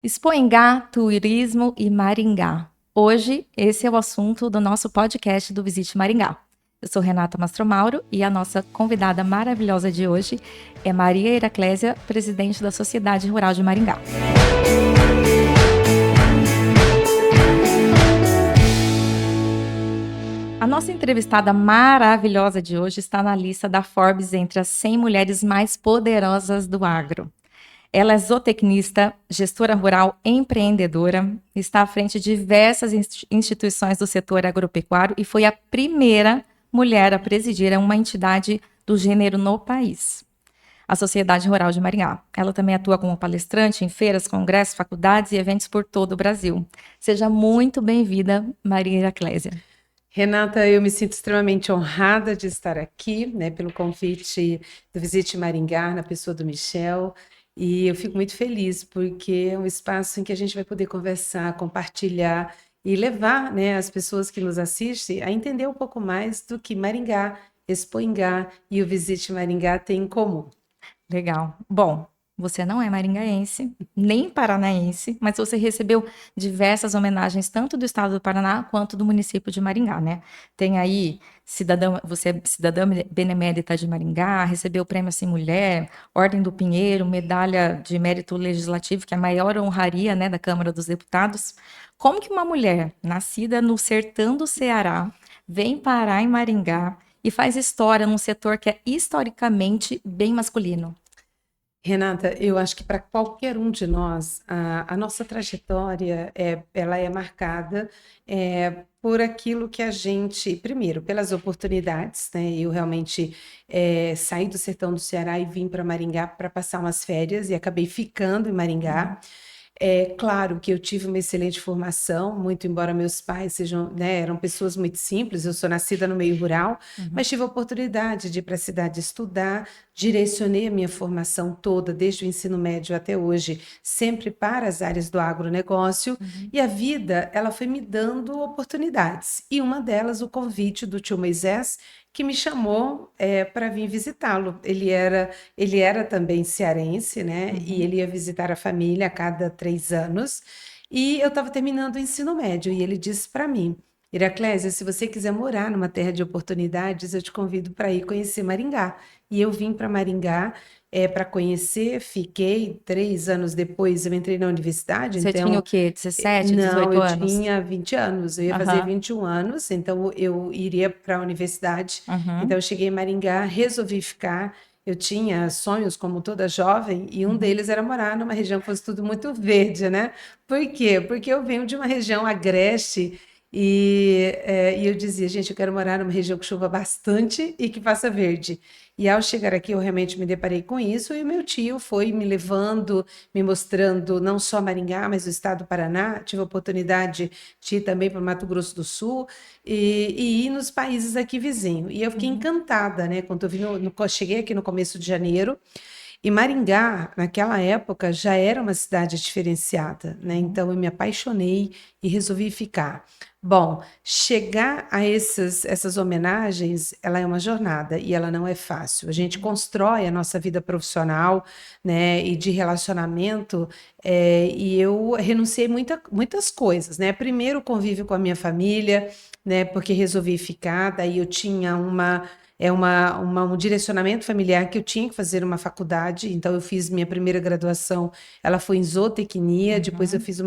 Expoingá, turismo e Maringá. Hoje, esse é o assunto do nosso podcast do Visite Maringá. Eu sou Renata Mastromauro e a nossa convidada maravilhosa de hoje é Maria Heraclésia, presidente da Sociedade Rural de Maringá. A nossa entrevistada maravilhosa de hoje está na lista da Forbes entre as 100 mulheres mais poderosas do agro. Ela é zootecnista, gestora rural, empreendedora, está à frente de diversas instituições do setor agropecuário e foi a primeira mulher a presidir uma entidade do gênero no país, a Sociedade Rural de Maringá. Ela também atua como palestrante em feiras, congressos, faculdades e eventos por todo o Brasil. Seja muito bem-vinda, Maria Heraclésia. Renata, eu me sinto extremamente honrada de estar aqui, né, pelo convite do Visite Maringá, na pessoa do Michel, e eu fico muito feliz, porque é um espaço em que a gente vai poder conversar, compartilhar e levar, né, as pessoas que nos assistem a entender um pouco mais do que Maringá, Expoingá e o Visite Maringá têm em comum. Legal. Bom, você não é maringaense, nem paranaense, mas você recebeu diversas homenagens, tanto do estado do Paraná quanto do município de Maringá, né? Tem aí você é cidadã benemérita de Maringá, recebeu o prêmio Assim Mulher, Ordem do Pinheiro, medalha de mérito legislativo, que é a maior honraria, né, da Câmara dos Deputados. Como que uma mulher nascida no sertão do Ceará vem parar em Maringá e faz história num setor que é historicamente bem masculino? Renata, eu acho que para qualquer um de nós, a nossa trajetória ela é marcada por aquilo que a gente, primeiro, pelas oportunidades, né? Eu realmente saí do sertão do Ceará e vim para Maringá para passar umas férias e acabei ficando em Maringá. É claro que eu tive uma excelente formação, muito embora meus pais sejam, né, eram pessoas muito simples, eu sou nascida no meio rural, mas tive a oportunidade de ir para a cidade estudar, direcionei a minha formação toda, desde o ensino médio até hoje, sempre para as áreas do agronegócio, e a vida, ela foi me dando oportunidades, e uma delas, o convite do tio Moisés, que me chamou para vir visitá-lo. Ele era também cearense, né? E ele ia visitar a família a cada 3 anos. E eu estava terminando o ensino médio e ele disse para mim: Heraclésia, se você quiser morar numa terra de oportunidades, eu te convido para ir conhecer Maringá. E eu vim para Maringá para conhecer, fiquei 3 anos depois, eu entrei na universidade, Você tinha o então quê? 17, não, 18 eu anos? tinha 20 anos, eu ia fazer Aham. 21 anos, então eu iria para a universidade. Então Uhum. eu cheguei em Maringá, resolvi ficar. Eu tinha sonhos como toda jovem, e um Uhum. deles era morar numa região que fosse tudo muito verde, né? Por quê? Porque eu venho de uma região agreste e eu dizia, gente, eu quero morar numa região que chova bastante e que faça verde. E ao chegar aqui, eu realmente me deparei com isso, e o meu tio foi me levando, me mostrando não só Maringá, mas o estado do Paraná. Tive a oportunidade de ir também para o Mato Grosso do Sul e ir nos países aqui vizinhos. E eu fiquei Uhum. encantada, né? Quando eu cheguei aqui no começo de janeiro, e Maringá, naquela época, já era uma cidade diferenciada, né? Uhum. Então eu me apaixonei e resolvi ficar. Bom, chegar a essas homenagens, ela é uma jornada e ela não é fácil. A gente constrói a nossa vida profissional, né, e de relacionamento, e eu renunciei muitas coisas, né? Primeiro, o convívio com a minha família, né, porque resolvi ficar. Daí eu tinha um direcionamento familiar que eu tinha que fazer uma faculdade, então eu fiz minha primeira graduação, ela foi em zootecnia, depois eu Uhum. fiz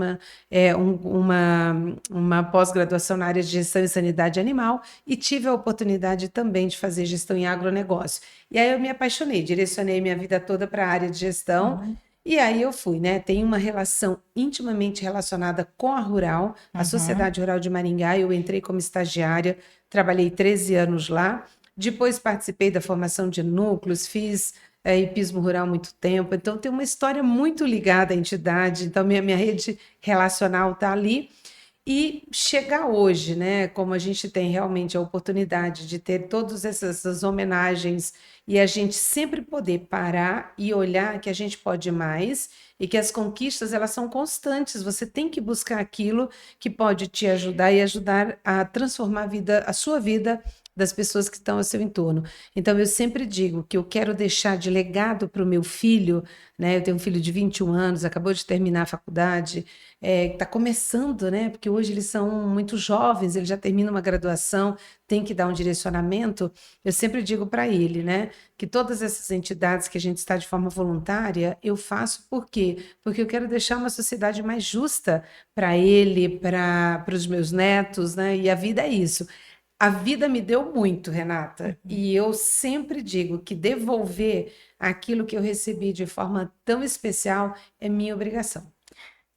uma pós-graduação na área de gestão e sanidade animal e tive a oportunidade também de fazer gestão em agronegócio. E aí eu me apaixonei, direcionei minha vida toda para a área de gestão. Uhum. E aí eu fui, né? Tem uma relação intimamente relacionada com a Rural, a Uhum. Sociedade Rural de Maringá. Eu entrei como estagiária, trabalhei 13 anos lá. Depois participei da formação de núcleos, fiz hipismo rural há muito tempo, então tem uma história muito ligada à entidade, então minha rede relacional está ali. E chegar hoje, né, como a gente tem realmente a oportunidade de ter todas essas homenagens e a gente sempre poder parar e olhar que a gente pode mais e que as conquistas elas são constantes. Você tem que buscar aquilo que pode te ajudar e ajudar a transformar a sua vida das pessoas que estão ao seu entorno. Então, eu sempre digo que eu quero deixar de legado para o meu filho, né? Eu tenho um filho de 21 anos, acabou de terminar a faculdade, está começando, né? Porque hoje eles são muito jovens, ele já termina uma graduação, tem que dar um direcionamento. Eu sempre digo para ele, né? Que todas essas entidades que a gente está de forma voluntária, eu faço por quê? Porque eu quero deixar uma sociedade mais justa para ele, para os meus netos, né? E a vida é isso. A vida me deu muito, Renata, Uhum. e eu sempre digo que devolver aquilo que eu recebi de forma tão especial é minha obrigação.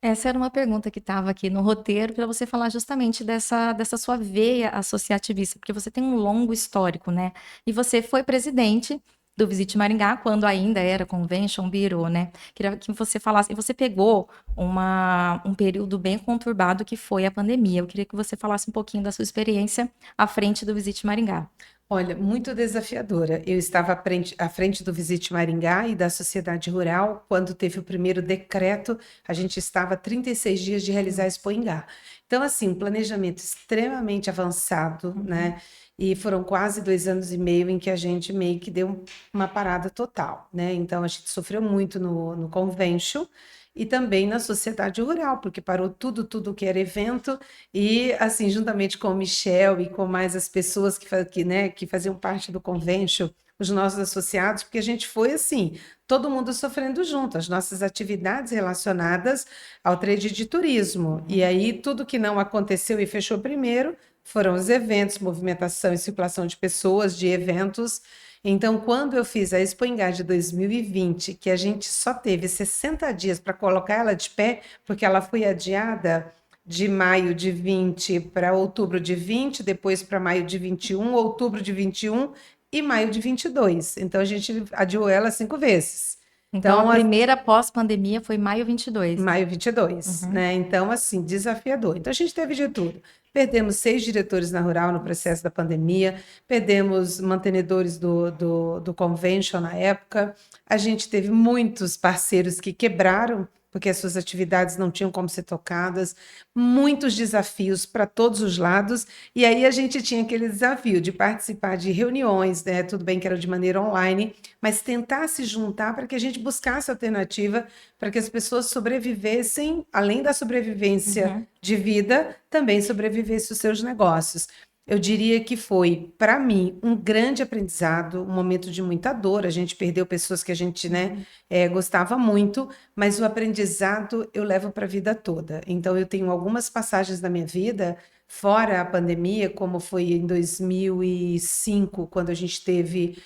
Essa era uma pergunta que estava aqui no roteiro para você falar justamente dessa sua veia associativista, porque você tem um longo histórico, né? E você foi presidente do Visit Maringá quando ainda era Convention Bureau, né? Queria que você falasse. E você pegou um período bem conturbado que foi a pandemia. Eu queria que você falasse um pouquinho da sua experiência à frente do Visit Maringá. Olha, muito desafiadora. Eu estava à frente do Visite Maringá e da Sociedade Rural quando teve o primeiro decreto. A gente estava a 36 dias de realizar a Expo Ingá. Então, assim, um planejamento extremamente avançado, Uhum. né? E foram quase 2 anos e meio em que a gente meio que deu uma parada total, né? Então, a gente sofreu muito no convênio e também na sociedade rural, porque parou tudo que era evento e, assim, juntamente com o Michel e com mais as pessoas né, que faziam parte do convênio, os nossos associados, porque a gente foi assim, todo mundo sofrendo junto, as nossas atividades relacionadas ao trade de turismo. E aí, tudo que não aconteceu e fechou primeiro foram os eventos, movimentação e circulação de pessoas, de eventos. Então, quando eu fiz a Expo Ingá de 2020, que a gente só teve 60 dias para colocar ela de pé, porque ela foi adiada de maio de 20 para outubro de 20, depois para maio de 21, outubro de 21 e maio de 22. Então a gente adiou ela 5 vezes. Então, a Então, primeira pós-pandemia foi maio 22, né? maio 22, Uhum. né? Então, assim, desafiador. Então, a gente teve de tudo. Perdemos 6 diretores na Rural no processo da pandemia, perdemos mantenedores do convention na época, a gente teve muitos parceiros que quebraram, porque as suas atividades não tinham como ser tocadas, muitos desafios para todos os lados, e aí a gente tinha aquele desafio de participar de reuniões, né? Tudo bem que era de maneira online, mas tentar se juntar para que a gente buscasse alternativa para que as pessoas sobrevivessem, além da sobrevivência Uhum. de vida, também sobrevivessem os seus negócios. Eu diria que foi, para mim, um grande aprendizado, um momento de muita dor. A gente perdeu pessoas que a gente, né, Uhum. gostava muito, mas o aprendizado eu levo para a vida toda. Então, eu tenho algumas passagens da minha vida, fora a pandemia, como foi em 2005, quando a gente teve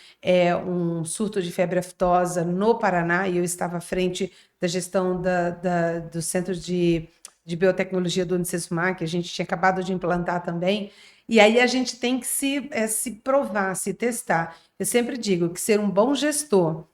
um surto de febre aftosa no Paraná, e eu estava à frente da gestão do Centro de Biotecnologia do Unicesumar, que a gente tinha acabado de implantar também. E aí a gente tem que se provar, se testar. Eu sempre digo que ser um bom gestor,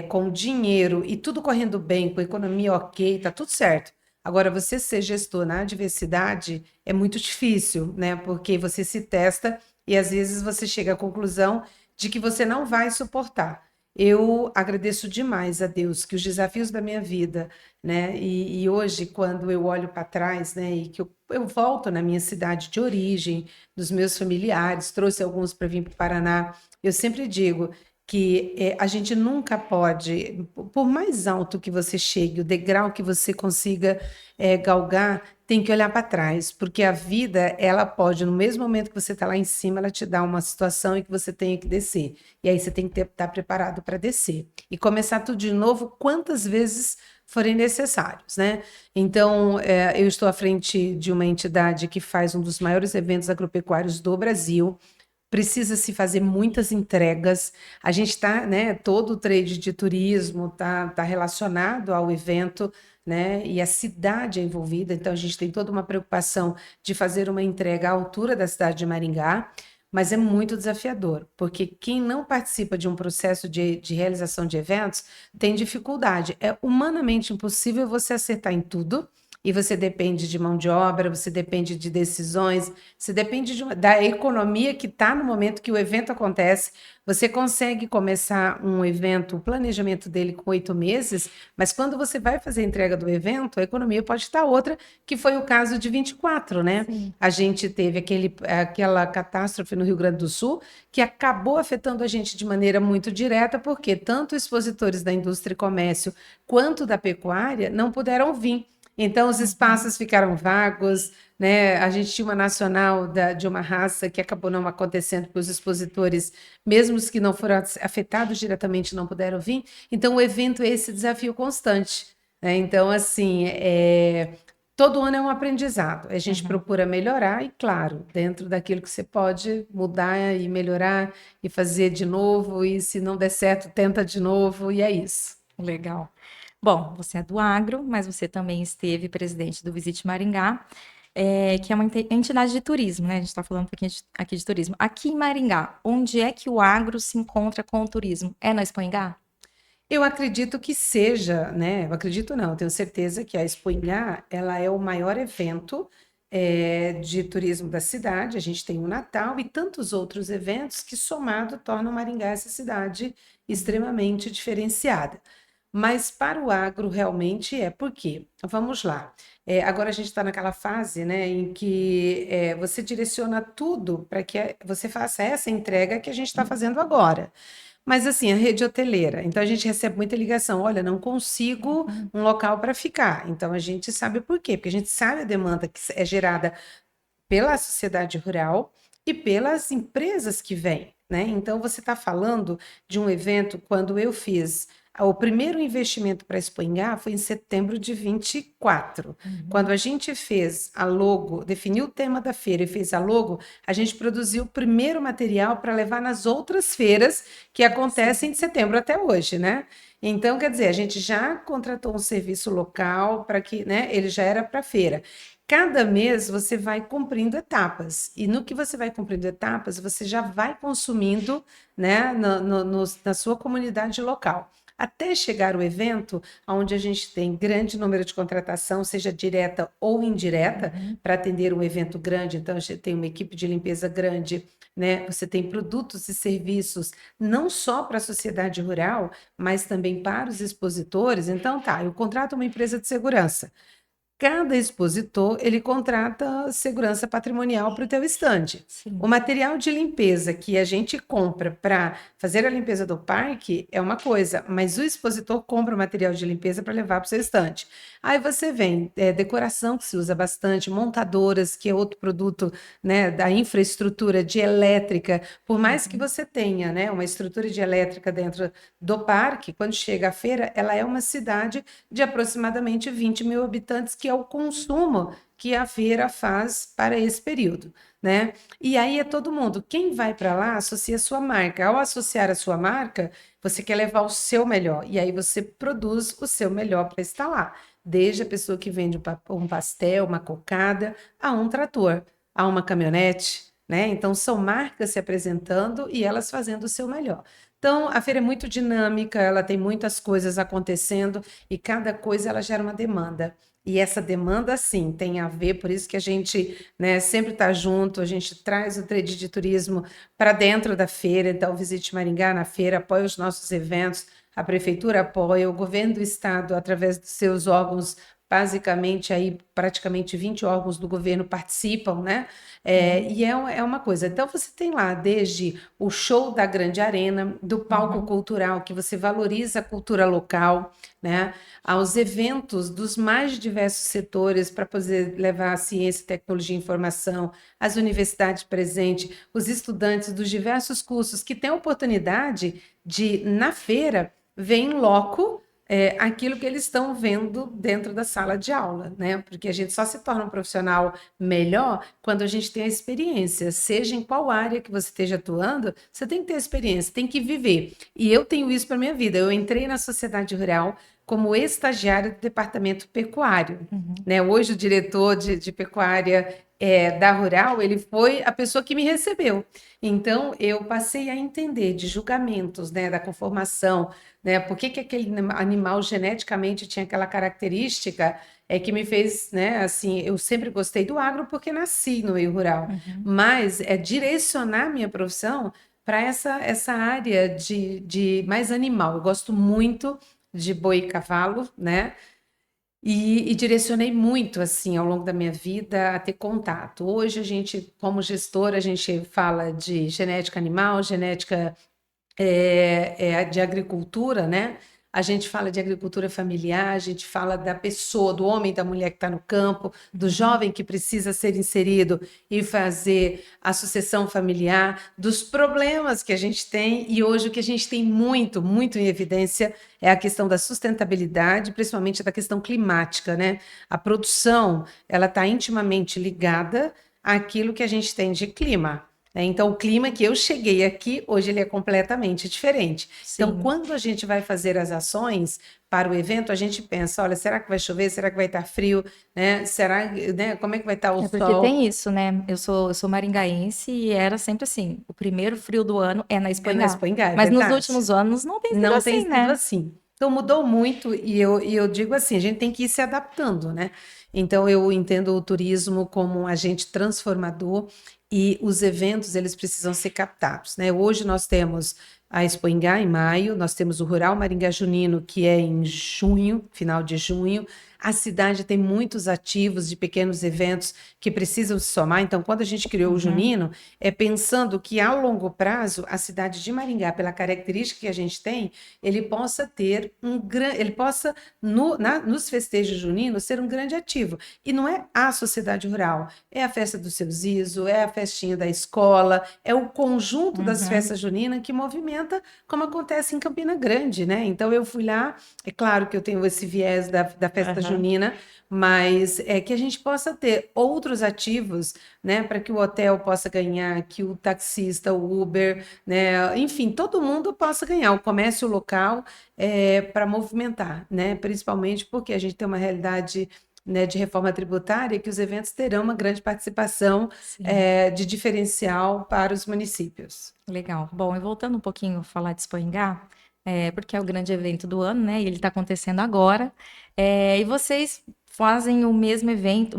com dinheiro e tudo correndo bem, com a economia ok, tá tudo certo. Agora, você ser gestor na adversidade é muito difícil, né? Porque você se testa e às vezes você chega à conclusão de que você não vai suportar. Eu agradeço demais a Deus que os desafios da minha vida, né? E hoje, quando eu olho para trás, né, e que eu volto na minha cidade de origem, dos meus familiares, trouxe alguns para vir para o Paraná, eu sempre digo que a gente nunca pode, por mais alto que você chegue, o degrau que você consiga galgar, tem que olhar para trás, porque a vida, ela pode, no mesmo momento que você está lá em cima, ela te dá uma situação em que você tenha que descer. E aí você tem que estar preparado para descer. E começar tudo de novo quantas vezes forem necessários, né? Então, eu estou à frente de uma entidade que faz um dos maiores eventos agropecuários do Brasil. Precisa se fazer muitas entregas. A gente está, né? Todo o trade de turismo tá relacionado ao evento, né? E a cidade é envolvida. Então, a gente tem toda uma preocupação de fazer uma entrega à altura da cidade de Maringá. Mas é muito desafiador, porque quem não participa de um processo de realização de eventos tem dificuldade. É humanamente impossível você acertar em tudo e você depende de mão de obra, você depende de decisões, você depende da economia que está no momento que o evento acontece. Você consegue começar um evento, o planejamento dele com 8 meses, mas quando você vai fazer a entrega do evento, a economia pode estar outra, que foi o caso de 24, né? Sim. A gente teve aquela catástrofe no Rio Grande do Sul que acabou afetando a gente de maneira muito direta, porque tanto expositores da indústria e comércio quanto da pecuária não puderam vir. Então, os espaços ficaram vagos, né? A gente tinha uma nacional de uma raça que acabou não acontecendo, porque os expositores, mesmo os que não foram afetados diretamente, não puderam vir. Então, o evento é esse desafio constante, né? Então, assim, todo ano é um aprendizado. A gente Uhum. procura melhorar e, claro, dentro daquilo que você pode mudar e melhorar e fazer de novo, e se não der certo, tenta de novo, e é isso. Legal. Bom, você é do agro, mas você também esteve presidente do Visit Maringá, que é uma entidade de turismo, né? A gente está falando um pouquinho aqui de turismo. Aqui em Maringá, onde é que o agro se encontra com o turismo? É na Expoingá? Eu acredito que seja, né? Eu acredito não, eu tenho certeza que a Expo Inhá, ela é o maior evento de turismo da cidade. A gente tem o Natal e tantos outros eventos que, somado, tornam Maringá essa cidade extremamente diferenciada. Mas para o agro realmente é porque, vamos lá, agora a gente está naquela fase, né, em que você direciona tudo para que você faça essa entrega que a gente está fazendo agora. Mas assim, a rede hoteleira, então a gente recebe muita ligação, olha, não consigo um local para ficar. Então a gente sabe por quê, porque a gente sabe a demanda que é gerada pela sociedade rural e pelas empresas que vêm, né? Então você está falando de um evento, quando eu fiz o primeiro investimento para Expoingá foi em setembro de 24. Uhum. Quando a gente fez a logo, definiu o tema da feira e fez a logo, a gente produziu o primeiro material para levar nas outras feiras que Sim. acontecem de setembro até hoje, né? Então, quer dizer, a gente já contratou um serviço local para que, né, ele já era para feira. Cada mês você vai cumprindo etapas, e no que você vai cumprindo etapas, você já vai consumindo, né, na sua comunidade local. Até chegar o evento, onde a gente tem grande número de contratação, seja direta ou indireta, Uhum. para atender um evento grande. Então, a gente tem uma equipe de limpeza grande, né? Você tem produtos e serviços, não só para a sociedade rural, mas também para os expositores. Então, tá, eu contrato uma empresa de segurança. Cada expositor, ele contrata segurança patrimonial para o teu estande. O Sim. material de limpeza que a gente compra para fazer a limpeza do parque é uma coisa, mas o expositor compra o material de limpeza para levar para o seu estande. Aí você vem, decoração que se usa bastante, montadoras, que é outro produto, né, da infraestrutura de elétrica. Por mais que Uhum. você tenha, né, uma estrutura de elétrica dentro do parque, quando chega a feira, ela é uma cidade de aproximadamente 20 mil habitantes, que é o consumo que a feira faz para esse período, né? E aí é todo mundo. Quem vai para lá associa a sua marca. Ao associar a sua marca, você quer levar o seu melhor. E aí você produz o seu melhor para estar lá. Desde a pessoa que vende um pastel, uma cocada, a um trator, a uma caminhonete, né? Então são marcas se apresentando e elas fazendo o seu melhor. Então, a feira é muito dinâmica, ela tem muitas coisas acontecendo e cada coisa ela gera uma demanda. E essa demanda, sim, tem a ver, por isso que a gente, né, sempre está junto, a gente traz o trade de turismo para dentro da feira, então Visite Maringá na feira, apoia os nossos eventos, a prefeitura apoia, o governo do estado, através dos seus órgãos, basicamente aí praticamente 20 órgãos do governo participam, né? Uhum. É uma coisa. Então você tem lá desde o show da grande arena, do palco Uhum. cultural, que você valoriza a cultura local, né? Aos eventos dos mais diversos setores para poder levar a ciência, tecnologia e informação, as universidades presentes, os estudantes dos diversos cursos que têm a oportunidade de, na feira, ver em loco aquilo que eles estão vendo dentro da sala de aula, né? Porque a gente só se torna um profissional melhor quando a gente tem a experiência, seja em qual área que você esteja atuando, você tem que ter experiência, tem que viver. E eu tenho isso para minha vida. Eu entrei na sociedade rural como estagiária do departamento pecuário, Uhum. né? Hoje o diretor de pecuária da Rural, ele foi a pessoa que me recebeu. Então, eu passei a entender de julgamentos, né, da conformação, né, por que que aquele animal geneticamente tinha aquela característica, que me fez, né, assim, eu sempre gostei do agro porque nasci no meio rural, Uhum. mas é direcionar minha profissão para essa área de mais animal. Eu gosto muito de boi e cavalo, né? E direcionei muito, assim, ao longo da minha vida a ter contato. Hoje a gente, como gestora, a gente fala de genética animal, genética de agricultura, né? A gente fala de agricultura familiar, a gente fala da pessoa, do homem, da mulher que está no campo, do Uhum. jovem que precisa ser inserido e fazer a sucessão familiar, dos problemas que a gente tem, e hoje o que a gente tem muito, muito em evidência é a questão da sustentabilidade, principalmente da questão climática, né? A produção, ela está intimamente ligada àquilo que a gente tem de clima, né? Então, o clima que eu cheguei aqui, hoje ele é completamente diferente. Então, Sim. quando a gente vai fazer as ações para o evento, a gente pensa, olha, será que vai chover? Será que vai estar frio? Né? Será, né? Como é que vai estar o É porque sol? tem isso, né? Eu sou maringaense e era sempre assim: o primeiro frio do ano é na É na Espanhar. Espanha, é Mas nos verdade. últimos anos não tem sido Não tem assim, sido né? assim. Então mudou muito e eu digo assim, a gente tem que ir se adaptando, né? Então eu entendo o turismo como um agente transformador e os eventos eles precisam ser captados, né? Hoje nós temos a Expo Ingá em maio, nós temos o Rural Maringá Junino que é em junho, final de junho. A cidade tem muitos ativos de pequenos eventos que precisam se somar. Então, quando a gente criou o Uhum. Junino, é pensando que a longo prazo a cidade de Maringá, pela característica que a gente tem, ele possa ter ele possa nos festejos juninos ser um grande ativo. E não é a sociedade rural, é a festa do seu Zizo, é a festinha da escola, é o conjunto das Uhum. festas juninas que movimenta como acontece em Campina Grande, né? Então eu fui lá, é claro que eu tenho esse viés da festa Aham. junina, mas é que a gente possa ter outros ativos, né, para que o hotel possa ganhar, que o taxista, o Uber, né, enfim, todo mundo possa ganhar, o comércio local para movimentar, né, principalmente porque a gente tem uma realidade, né, de reforma tributária que os eventos terão uma grande participação Sim. de diferencial para os municípios. Legal. Bom, e voltando um pouquinho a falar de Expoingá, porque é o grande evento do ano, né? E ele está acontecendo agora. E vocês fazem o mesmo evento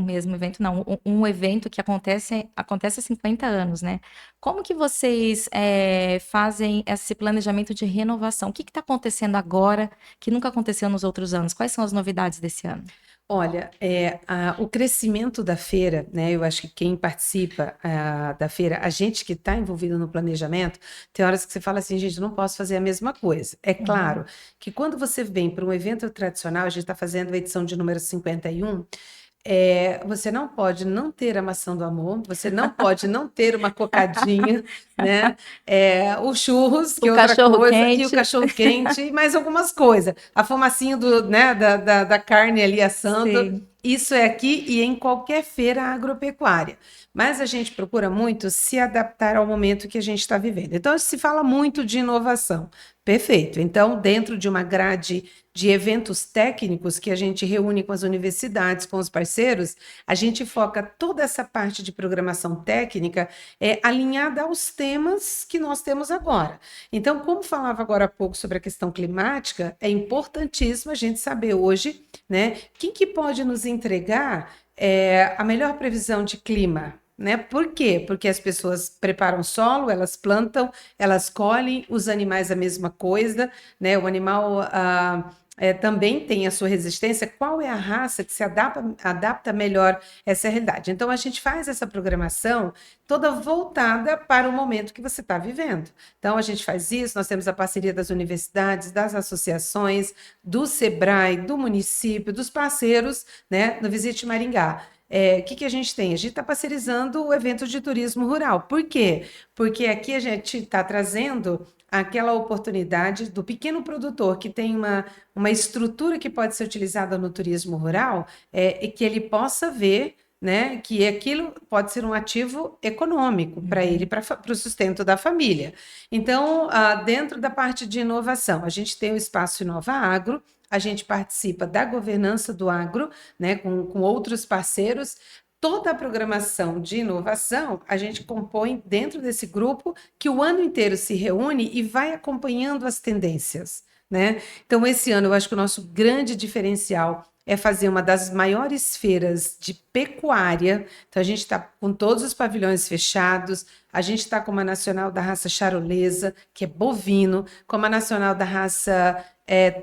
não, um evento que acontece há 50 anos, né? Como que vocês fazem esse planejamento de renovação? O que está acontecendo agora que nunca aconteceu nos outros anos? Quais são as novidades desse ano? Olha, o crescimento da feira, né? Eu acho que quem participa da feira, a gente que está envolvido no planejamento, tem horas que você fala assim, gente, eu não posso fazer a mesma coisa. É Uhum. claro que quando você vem para um evento tradicional, a gente está fazendo a edição de número 51. Você não pode não ter a maçã do amor, você não pode não ter uma cocadinha, né? O churros, que O é outra cachorro coisa, e o quente? cachorro quente, e mais algumas coisas. A fumacinha né, da carne ali assando. Sim. Isso é aqui e em qualquer feira agropecuária. Mas a gente procura muito se adaptar ao momento que a gente está vivendo. Então, se fala muito de inovação. Perfeito. Então, dentro de uma grade de eventos técnicos que a gente reúne com as universidades, com os parceiros, a gente foca toda essa parte de programação técnica alinhada aos temas que nós temos agora. Então, como falava agora há pouco sobre a questão climática, é importantíssimo a gente saber hoje, né, quem que pode nos entregar a melhor previsão de clima. Né? Por quê? Porque as pessoas preparam o solo, elas plantam, elas colhem, os animais a mesma coisa, né? O animal também tem a sua resistência. Qual é a raça que se adapta melhor a essa realidade? Então, a gente faz essa programação toda voltada para o momento que você está vivendo. Então, a gente faz isso, nós temos a parceria das universidades, das associações, do SEBRAE, do município, dos parceiros, né, no Visite Maringá. Que a gente tem? A gente está parceirizando o evento de turismo rural. Por quê? Porque aqui a gente está trazendo aquela oportunidade do pequeno produtor que tem uma estrutura que pode ser utilizada no turismo rural, e que ele possa ver, né, que aquilo pode ser um ativo econômico para ele, Uhum. para o sustento da família. Então, dentro da parte de inovação, a gente tem o Espaço Inova Agro, a gente participa da governança do agro, né, com outros parceiros, toda a programação de inovação, a gente compõe dentro desse grupo que o ano inteiro se reúne e vai acompanhando as tendências, né? Então, esse ano, eu acho que o nosso grande diferencial é fazer uma das maiores feiras de pecuária. Então, a gente está com todos os pavilhões fechados, a gente está com uma nacional da raça charolesa, que é bovino, com uma nacional da raça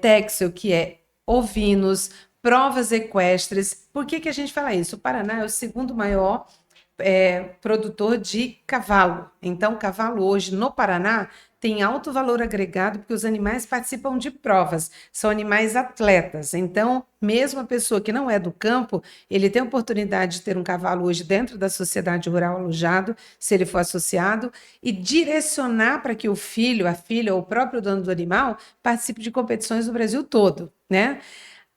Texel, que é ovinos, provas equestres. Por que que a gente fala isso? O Paraná é o segundo maior produtor de cavalo. Então, cavalo hoje no Paraná tem alto valor agregado porque os animais participam de provas, são animais atletas. Então, mesmo a pessoa que não é do campo, ele tem a oportunidade de ter um cavalo hoje dentro da sociedade rural alojado, se ele for associado, e direcionar para que o filho, a filha ou o próprio dono do animal participe de competições no Brasil todo, né?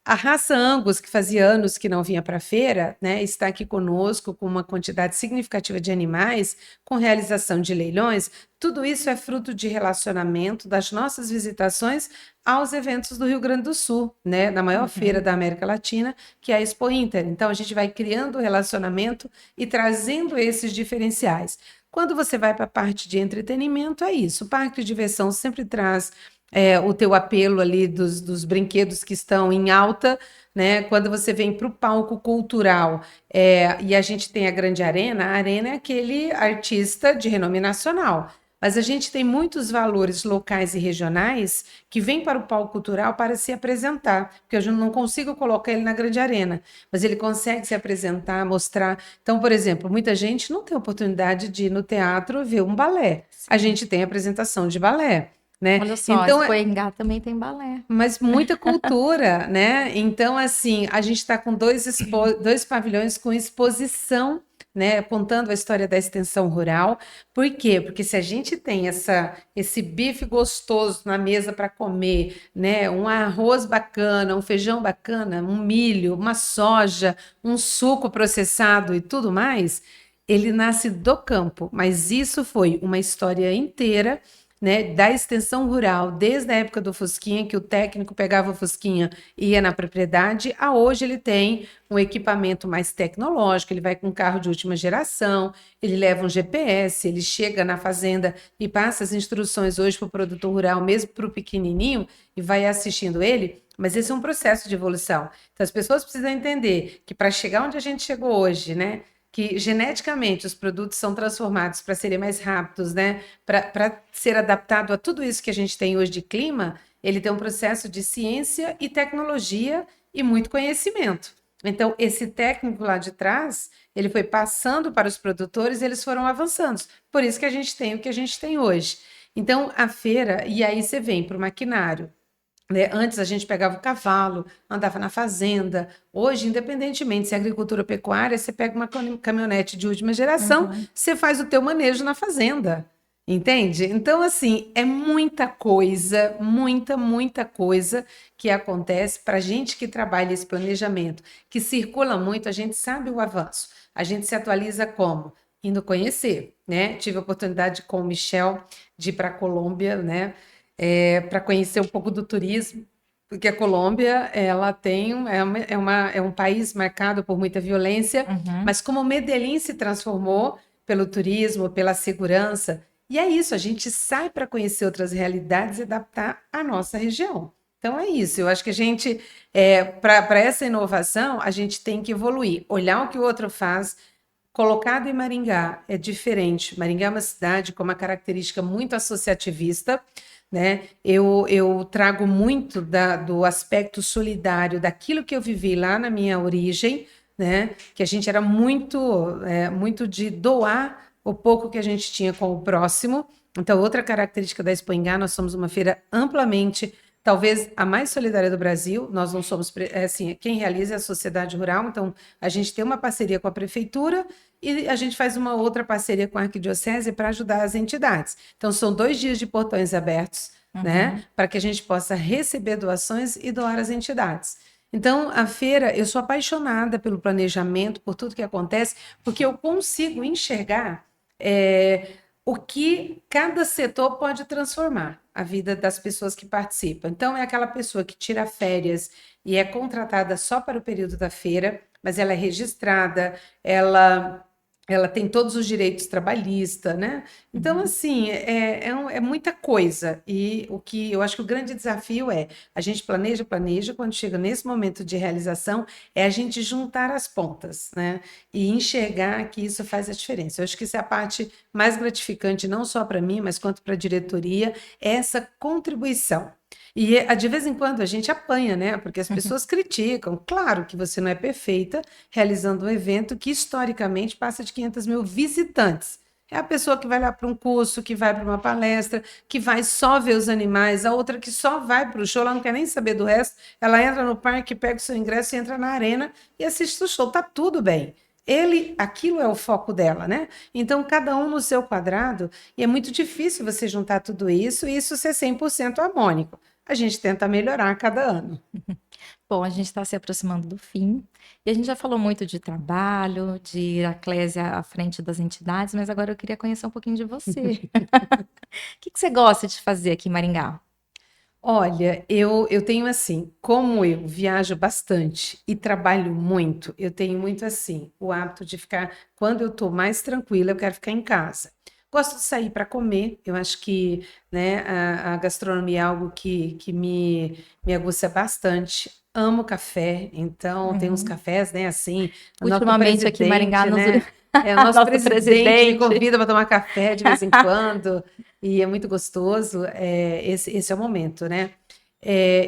A raça Angus, que fazia anos que não vinha para a feira, né, está aqui conosco com uma quantidade significativa de animais, com realização de leilões. Tudo isso é fruto de relacionamento das nossas visitações aos eventos do Rio Grande do Sul, né, na maior feira da América Latina, que é a Expo Inter. Então, a gente vai criando relacionamento e trazendo esses diferenciais. Quando você vai para a parte de entretenimento, é isso. O parque de diversão sempre traz o teu apelo ali dos brinquedos que estão em alta, né? Quando você vem para o palco cultural, e a gente tem a Arena é aquele artista de renome nacional. Mas a gente tem muitos valores locais e regionais que vêm para o palco cultural para se apresentar, porque eu não consigo colocar ele na grande arena, mas ele consegue se apresentar, mostrar. Então, por exemplo, muita gente não tem oportunidade de ir no teatro ver um balé. A Sim. gente tem apresentação de balé, né? Olha só, Então, Expoingá também tem balé. mas muita cultura, né? Então, assim, a gente está com dois pavilhões com exposição, né? Contando a história da extensão rural. Por quê? Porque se a gente tem esse bife gostoso na mesa para comer, né? Um arroz bacana, um feijão bacana, um milho, uma soja, um suco processado e tudo mais, ele nasce do campo. Mas isso foi uma história inteira, né, da extensão rural, desde a época do Fusquinha, que o técnico pegava o Fusquinha e ia na propriedade, a hoje ele tem um equipamento mais tecnológico, ele vai com um carro de última geração, ele leva um GPS, ele chega na fazenda e passa as instruções hoje para o produtor rural, mesmo para o pequenininho, e vai assistindo ele. Mas esse é um processo de evolução. Então, as pessoas precisam entender que para chegar onde a gente chegou hoje, né, que geneticamente os produtos são transformados para serem mais rápidos, né? Para ser adaptado a tudo isso que a gente tem hoje de clima, ele tem um processo de ciência e tecnologia e muito conhecimento. Então, esse técnico lá de trás, ele foi passando para os produtores e eles foram avançando. Por isso que a gente tem o que a gente tem hoje. Então, a feira, e aí você vem para o maquinário, né? Antes a gente pegava o cavalo, andava na fazenda. Hoje, independentemente se é agricultura ou pecuária, você pega uma caminhonete de última geração, Uhum. você faz o teu manejo na fazenda. Entende? Então, assim, é muita coisa, muita coisa que acontece para a gente que trabalha esse planejamento, que circula muito, a gente sabe o avanço. A gente se atualiza como? Indo conhecer, né? Tive a oportunidade com o Michel de ir para a Colômbia, né? Para conhecer um pouco do turismo, porque a Colômbia ela tem é um país marcado por muita violência, Uhum. mas como Medellín se transformou pelo turismo, pela segurança, e é isso, a gente sai para conhecer outras realidades e adaptar a nossa região. Então é isso, eu acho que a gente, para essa inovação, a gente tem que evoluir, olhar o que o outro faz. Colocado em Maringá é diferente. Maringá é uma cidade com uma característica muito associativista, né? Eu trago muito do aspecto solidário daquilo que eu vivi lá na minha origem, né? Que a gente era muito de doar o pouco que a gente tinha com o próximo. Então, outra característica da Expo Ingá, nós somos uma feira amplamente, talvez a mais solidária do Brasil. Nós não somos, assim, quem realiza é a sociedade rural, então a gente tem uma parceria com a prefeitura e a gente faz uma outra parceria com a arquidiocese para ajudar as entidades. Então, são 2 dias de portões abertos, né, Uhum. para que a gente possa receber doações e doar às entidades. Então, a feira, eu sou apaixonada pelo planejamento, por tudo que acontece, porque eu consigo enxergar o que cada setor pode transformar a vida das pessoas que participam. Então, é aquela pessoa que tira férias e é contratada só para o período da feira, mas ela é registrada, ela tem todos os direitos trabalhistas, né? Então, assim, é muita coisa. E o que eu acho que o grande desafio é a gente planeja, quando chega nesse momento de realização, é a gente juntar as pontas, né? E enxergar que isso faz a diferença. Eu acho que isso é a parte mais gratificante, não só para mim, mas quanto para a diretoria, é essa contribuição. E de vez em quando a gente apanha, né? Porque as pessoas criticam. Claro que você não é perfeita realizando um evento que historicamente passa de 500 mil visitantes. É a pessoa que vai lá para um curso, que vai para uma palestra, que vai só ver os animais, a outra que só vai para o show, ela não quer nem saber do resto, ela entra no parque, pega o seu ingresso, entra na arena e assiste o show, tá tudo bem. Aquilo é o foco dela, né? Então, cada um no seu quadrado, e é muito difícil você juntar tudo isso e isso ser 100% harmônico. A gente tenta melhorar a cada ano. Bom, a gente está se aproximando do fim e a gente já falou muito de trabalho, de Eclésia à frente das entidades, mas agora eu queria conhecer um pouquinho de você. O que que você gosta de fazer aqui em Maringá? Olha, eu tenho assim, como eu viajo bastante e trabalho muito, eu tenho muito assim, o hábito de ficar, quando eu estou mais tranquila, eu quero ficar em casa. Gosto de sair para comer, eu acho que, né, a gastronomia é algo que me aguça bastante. Amo café, então tem uns Uhum. cafés, né, assim, o nosso Ultimamente aqui em Maringá, presidente, né, o nosso nosso presidente me presidente. convida para tomar café de vez em quando, e é muito gostoso, esse é o momento, né?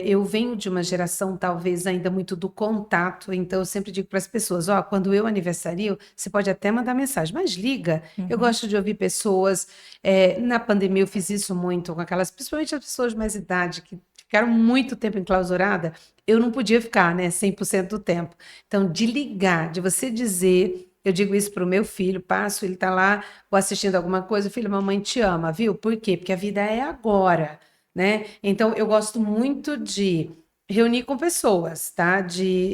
Eu venho de uma geração talvez ainda muito do contato, então eu sempre digo para as pessoas, ó, quando eu aniversario, você pode até mandar mensagem, mas liga. Eu Uhum. gosto de ouvir pessoas. Na pandemia eu fiz isso muito com aquelas, principalmente as pessoas de mais idade que ficaram muito tempo enclausurada. Eu não podia ficar, né, 100% do tempo. Então, de ligar, de você dizer, eu digo isso para o meu filho, passo, ele está lá ou assistindo alguma coisa, filho, mamãe te ama, viu? Por quê? Porque a vida é agora, né? Então, eu gosto muito de reunir com pessoas, tá?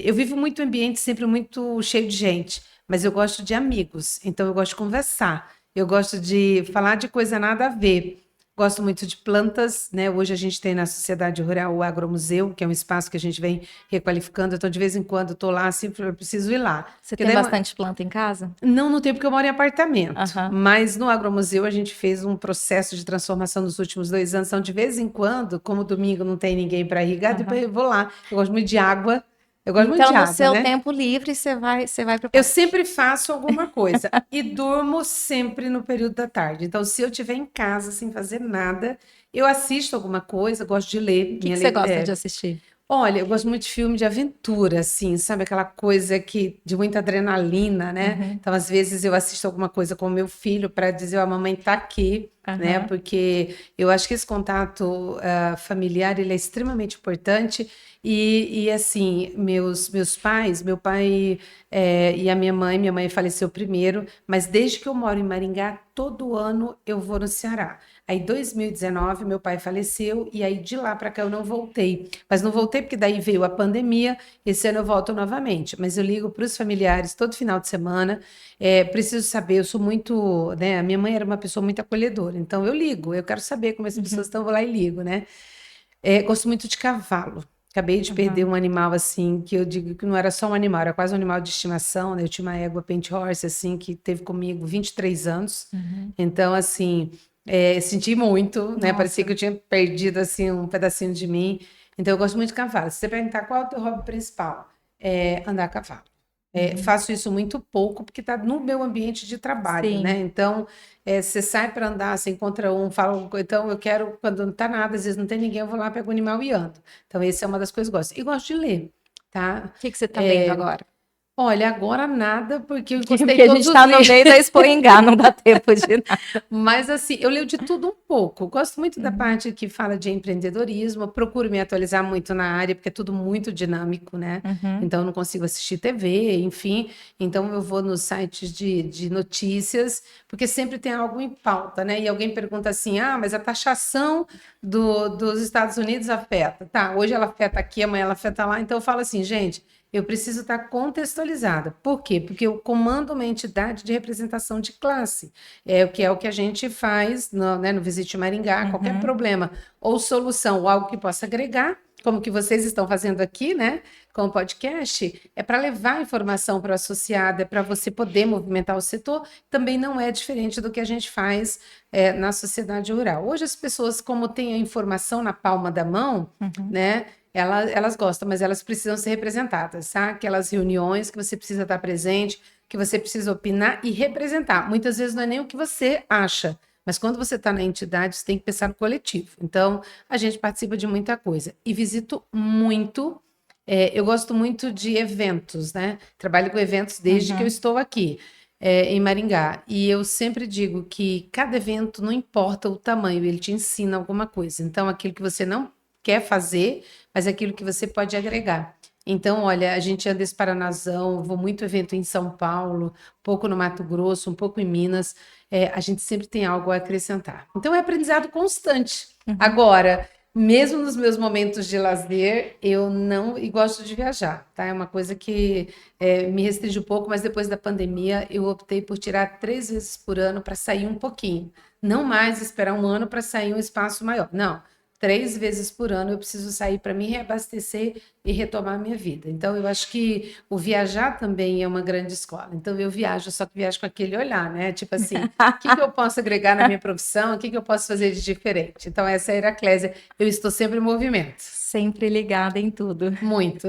Eu vivo muito em ambiente sempre muito cheio de gente, mas eu gosto de amigos, então eu gosto de conversar, eu gosto de falar de coisa nada a ver. Gosto muito de plantas, né? Hoje a gente tem na Sociedade Rural o Agromuseu, que é um espaço que a gente vem requalificando. Então, de vez em quando, estou lá, assim, eu preciso ir lá. Você Porque tem daí, bastante planta em casa? não no tempo que eu moro em apartamento, Aham. mas no Agromuseu a gente fez um processo de transformação nos últimos 2 anos. Então, de vez em quando, como domingo não tem ninguém para irrigar, depois Aham. eu vou lá. Eu gosto muito de água. Eu gosto muito Então, de no água, seu né? tempo livre, você vai para o Eu parque. sempre faço alguma coisa e durmo sempre no período da tarde. Então, se eu estiver em casa sem fazer nada, eu assisto alguma coisa, gosto de ler. O que que você gosta de assistir? Olha, eu gosto muito de filme de aventura, assim, sabe? Aquela coisa que de muita adrenalina, né? Uhum. Então, às vezes, eu assisto alguma coisa com o meu filho para dizer, ó, a mamãe tá aqui, né? Aham. Porque eu acho que esse contato familiar, ele é extremamente importante. Assim, meus pais, meu pai e a minha mãe faleceu primeiro, mas desde que eu moro em Maringá, todo ano eu vou no Ceará. Aí, em 2019, meu pai faleceu e aí de lá para cá eu não voltei. Mas não voltei porque daí veio a pandemia. Esse ano eu volto novamente. Mas eu ligo para os familiares todo final de semana. Preciso saber, eu sou muito, né? A minha mãe era uma pessoa muito acolhedora, então eu ligo. Eu quero saber como as pessoas Uhum. estão, vou lá e ligo, né? Gosto muito de cavalo. Acabei de perder Aham. um animal assim, que eu digo que não era só um animal, era quase um animal de estimação, né? Eu tinha uma égua paint horse assim que teve comigo 23 anos. Uhum. Então, assim, senti muito, né? Parecia que Nossa. eu tinha perdido assim um pedacinho de mim. Então, eu gosto muito de cavalo. Se você perguntar qual é o teu hobby principal, andar a cavalo. Uhum. Faço isso muito pouco porque está no meu ambiente de trabalho, né? Sim. Então, você sai para andar, você encontra um, fala, então eu quero, quando não está nada, às vezes não tem ninguém, eu vou lá, pego o animal e ando. Então, essa é uma das coisas que eu gosto. E gosto de ler, tá? O que que você está lendo agora? Olha, agora nada, porque eu Porque encostei a gente todos os está no livros. meio da Expo Ingá, não dá tempo de nada. Mas assim, eu leio de tudo um pouco. Gosto muito da Uhum. parte que fala de empreendedorismo, procuro me atualizar muito na área, porque é tudo muito dinâmico, né? Uhum. Então, eu não consigo assistir TV, enfim. Então, eu vou nos sites de notícias, porque sempre tem algo em pauta, né? E alguém pergunta assim: ah, mas a taxação dos Estados Unidos afeta. Tá, hoje ela afeta aqui, amanhã ela afeta lá. Então, eu falo assim, gente. Eu preciso estar contextualizada. Por quê? Porque eu comando uma entidade de representação de classe. É o que a gente faz no Visite Maringá, qualquer Uhum. problema ou solução ou algo que possa agregar, como que vocês estão fazendo aqui, né, com o podcast, é para levar informação para o associado, é para você poder movimentar o setor, também não é diferente do que a gente faz na sociedade rural. Hoje as pessoas, como têm a informação na palma da mão, né, elas gostam, mas elas precisam ser representadas, tá? Aquelas reuniões que você precisa estar presente, que você precisa opinar e representar. Muitas vezes não é nem o que você acha, mas quando você está na entidade, você tem que pensar no coletivo. Então, a gente participa de muita coisa. E visito muito. Eu gosto muito de eventos, né? Trabalho com eventos desde que eu estou aqui, em Maringá. E eu sempre digo que cada evento, não importa o tamanho, ele te ensina alguma coisa. Então, aquilo que você não quer fazer, mas aquilo que você pode agregar. Então, olha, a gente anda esse Paranazão, vou muito evento em São Paulo, um pouco no Mato Grosso, um pouco em Minas. A gente sempre tem algo a acrescentar. Então, é aprendizado constante. Agora, mesmo nos meus momentos de lazer, eu não e gosto de viajar, tá? É uma coisa que me restringe um pouco, mas depois da pandemia eu optei por tirar 3 vezes por ano para sair um pouquinho. Não mais esperar um ano para sair um espaço maior. Não. 3 vezes por ano eu preciso sair para me reabastecer e retomar a minha vida. Então, eu acho que o viajar também é uma grande escola. Então, eu viajo, só que viajo com aquele olhar, né? Tipo assim, o que eu posso agregar na minha profissão? O que eu posso fazer de diferente? Então, essa é a Heraclésia. Eu estou sempre em movimento. Sempre ligada em tudo. Muito.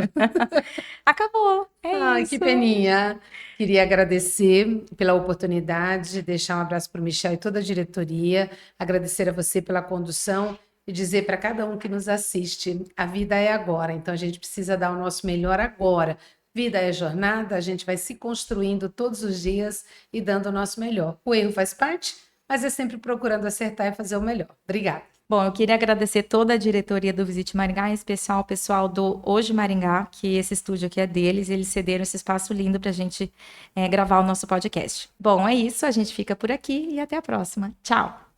Acabou. É Ai, isso. que peninha. Queria agradecer pela oportunidade, deixar um abraço para o Michel e toda a diretoria, agradecer a você pela condução e dizer para cada um que nos assiste, a vida é agora, então a gente precisa dar o nosso melhor agora. Vida é jornada, a gente vai se construindo todos os dias e dando o nosso melhor. O erro faz parte, mas é sempre procurando acertar e fazer o melhor. Obrigada. Bom, eu queria agradecer toda a diretoria do Visite Maringá, em especial o pessoal do Hoje Maringá, que esse estúdio aqui é deles, eles cederam esse espaço lindo para a gente gravar o nosso podcast. Bom, é isso, a gente fica por aqui e até a próxima. Tchau!